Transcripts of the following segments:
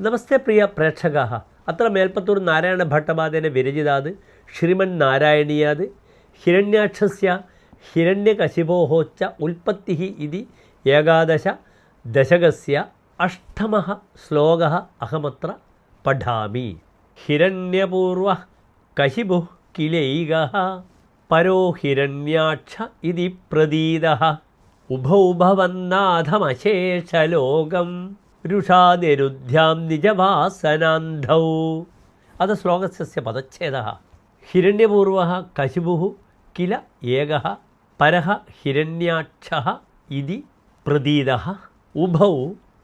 നമസ്തേ പ്രിയ പ്രേക്ഷകാः അത്ര മേൽപ്പത്തൂർ നാരായണ ഭട്ടപാദേന വിരചിതാത് ശ്രീമന്നാരായണീയാത് ഹിരണ്യാക്ഷസ്യ ഹിരണ്യകശിപോः च ഉൽപ്പത്തിः इति ഏകാദശ ദശകസ്യ അഷ്ടമഃ ശ്ലോകः അഹമത്ര പഠാമി. ഹിരണ്യപൂർവഃ കശിപുഃ കിലൈകः പരോ ഹിരണ്യാക്ഷ ഇതി പ്രതീതഃ ഉഭൗ ഭവന്നാഥമശേഷലോകം രുഷാനിരുദ്ധ്യാം നിജവാസനാന്ധൗ. അത് ശ്ലോകസ്യ പദച്ഛേദः. ഹിരണ്യപൂർവഃ കശിപുഃ കില ഏകः പരः ഹിരണ്യാക്ഷः ഇതി പ്രതീതഃ ഉഭൗ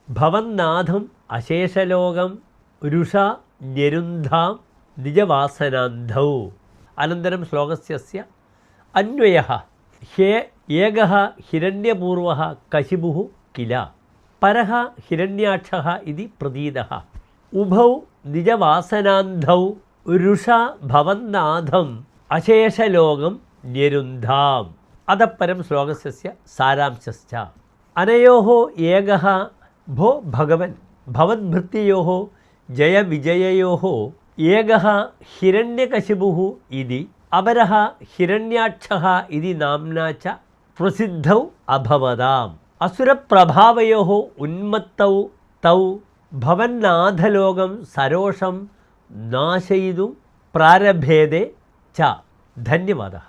ഭവന്നാഥം അശേഷലോകം രുഷാ ഞരുന്ധാം നിജവാസനാന്ധൗ. അനന്തരം ശ്ലോകസ്യ അന്വയः. ഹേ ഏകः ഹിരണ്യപൂർവः കശിപുഃ കില പരः ഹിരണ്യാക്ഷः ഇതി പ്രതീതഃ ഉഭൗ നിജവാസനാന്ധൗ രുഷാ ഭവന്നാഥം അശേഷലോകം ഞരുന്ധാം. അതപ്പരം ശ്ലോകസ്യ സാരാംശശ്ച അനയോः ഏകः ഭോ ഭഗവൻ ഭവദ്ഭൃത്യയോः ജയവിജയയോः ഏകः ഹിരണ്യകശിപുഃ ഇതി അപരः ഹിരണ്യാക്ഷः ഇതി നാമ്നാ ച പ്രസിദ്ധൗ അഭവതാം. അസുരപ്രഭാവയോः ഉന്മത്തൗ തൗ ഭവന്നാഥലോകം സരോഷം നാശയിതും പ്രാരഭേദേ ച. ധന്യവാദः.